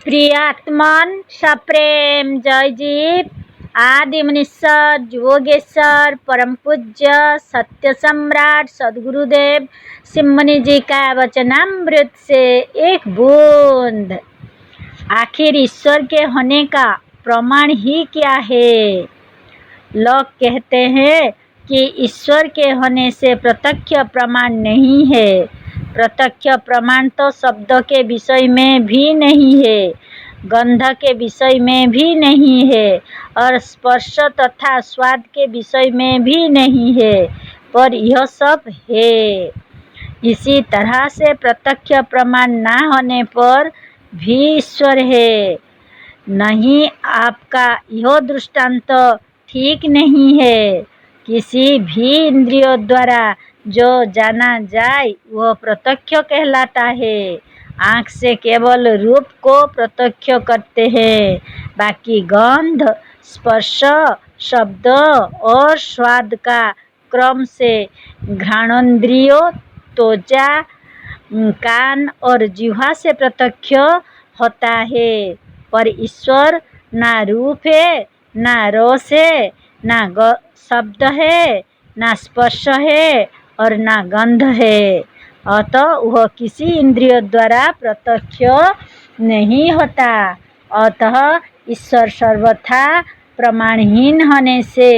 प्रियात्मन सप्रेम जयजीव आदि मुनीश्वर योगेश्वर परम पूज्य सत्य सम्राट सदगुरुदेव सिमनी जी का वचनामृत से एक बूंद। आखिर ईश्वर के होने का प्रमाण ही क्या है? लोग कहते हैं कि ईश्वर के होने से प्रत्यक्ष प्रमाण नहीं है। प्रत्यक्ष प्रमाण तो शब्द के विषय में भी नहीं है, गंध के विषय में भी नहीं है और स्पर्श तथा स्वाद के विषय में भी नहीं है, पर यह सब है। इसी तरह से प्रत्यक्ष प्रमाण न होने पर भी ईश्वर है। नहीं, आपका यह दृष्टांत ठीक नहीं है। किसी भी इंद्रियों द्वारा जो जाना जाए वह प्रत्यक्ष कहलाता है। आँख से केवल रूप को प्रत्यक्ष करते हैं, बाकी गंध, स्पर्श, शब्द और स्वाद का क्रम से घ्राणेंद्रियों, त्वचा, कान और जिह्वा से प्रत्यक्ष होता है। पर ईश्वर ना रूप है, ना रस है, ना शब्द है, ना स्पर्श है और ना गंध है। अतः वह किसी इंद्रिय द्वारा प्रत्यक्ष नहीं होता। अतः ईश्वर सर्वथा प्रमाणहीन होने से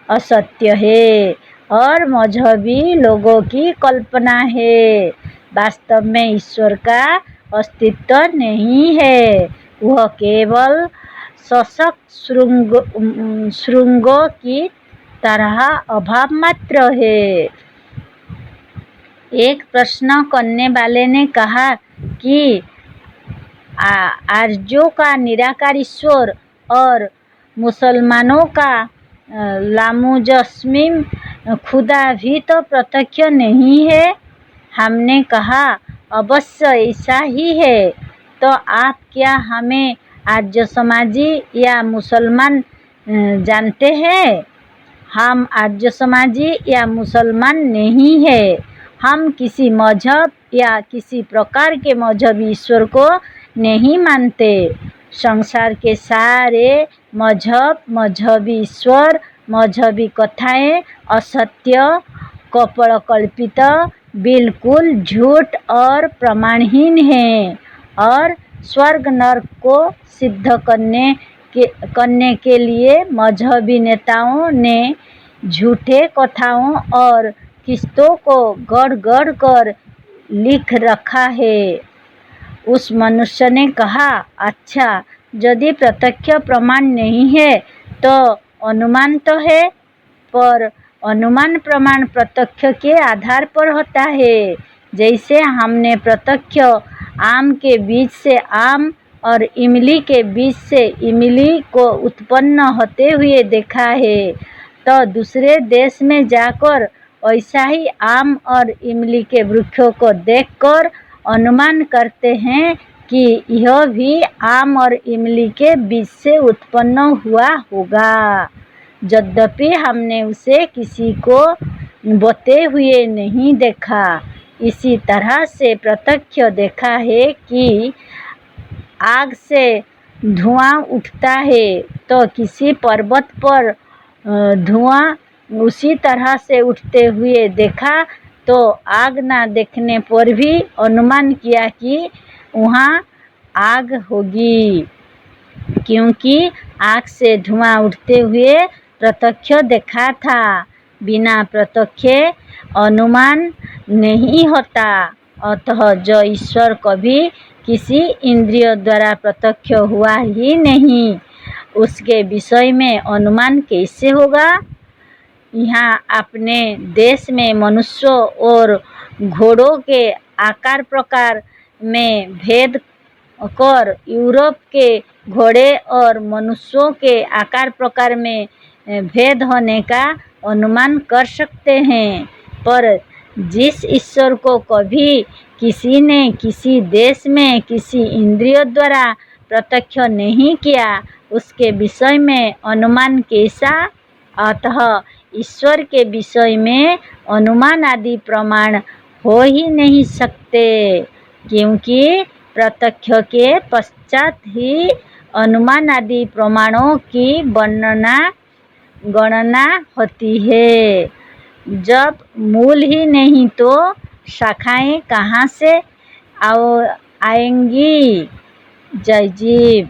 असत्य है और मजहबी लोगों की कल्पना है। वास्तव में ईश्वर का अस्तित्व नहीं है, वह केवल शशक श्रृंगों की तरह अभाव मात्र है। एक प्रश्न करने वाले ने कहा कि आर्यों का निराकार ईश्वर और मुसलमानों का लामुजस्मिम खुदा भी तो प्रत्यक्ष नहीं है। हमने कहा अवश्य ऐसा ही है। तो आप क्या हमें आर्य समाजी या मुसलमान जानते हैं? हम आर्य समाजी या मुसलमान नहीं है। हम किसी मजहब या किसी प्रकार के मजहबी ईश्वर को नहीं मानते। संसार के सारे मजहब, मजहबी ईश्वर, मजहबी कथाएं असत्य, कपड़कल्पित, बिल्कुल झूठ और प्रमाणहीन हैं और स्वर्ग नरक को सिद्ध करने के लिए मजहबी नेताओं ने झूठे कथाओं और किस्तों को गढ़ कर लिख रखा है। उस मनुष्य ने कहा, अच्छा, यदि प्रत्यक्ष प्रमाण नहीं है तो अनुमान तो है, पर अनुमान प्रमाण प्रत्यक्ष के आधार पर होता है। जैसे हमने प्रत्यक्ष आम के बीज से आम और इमली के बीज से इमली को उत्पन्न होते हुए देखा है, तो दूसरे देश में जाकर ऐसा ही आम और इमली के वृक्षों को देखकर अनुमान करते हैं कि यह भी आम और इमली के बीज से उत्पन्न हुआ होगा, यद्यपि हमने उसे किसी को बोते हुए नहीं देखा। इसी तरह से प्रत्यक्ष देखा है कि आग से धुआं उठता है, तो किसी पर्वत पर धुआं उसी तरह से उठते हुए देखा, तो आग ना देखने पर भी अनुमान किया कि वहाँ आग होगी, क्योंकि आग से धुआं उठते हुए प्रत्यक्ष देखा था। बिना प्रत्यक्ष अनुमान नहीं होता। अतः जो ईश्वर कभी किसी इंद्रिय द्वारा प्रत्यक्ष हुआ ही नहीं, उसके विषय में अनुमान कैसे होगा? यहाँ अपने देश में मनुष्यों और घोड़ों के आकार प्रकार में भेद कर यूरोप के घोड़े और मनुष्यों के आकार प्रकार में भेद होने का अनुमान कर सकते हैं। पर जिस ईश्वर को कभी किसी ने किसी देश में किसी इंद्रिय द्वारा प्रत्यक्ष नहीं किया, उसके विषय में अनुमान कैसा? अतः ईश्वर के विषय में अनुमान आदि प्रमाण हो ही नहीं सकते, क्योंकि प्रत्यक्ष के पश्चात ही अनुमान आदि प्रमाणों की गणना होती है। जब मूल ही नहीं तो शाखाएं कहाँ से आएंगी? जय जीव।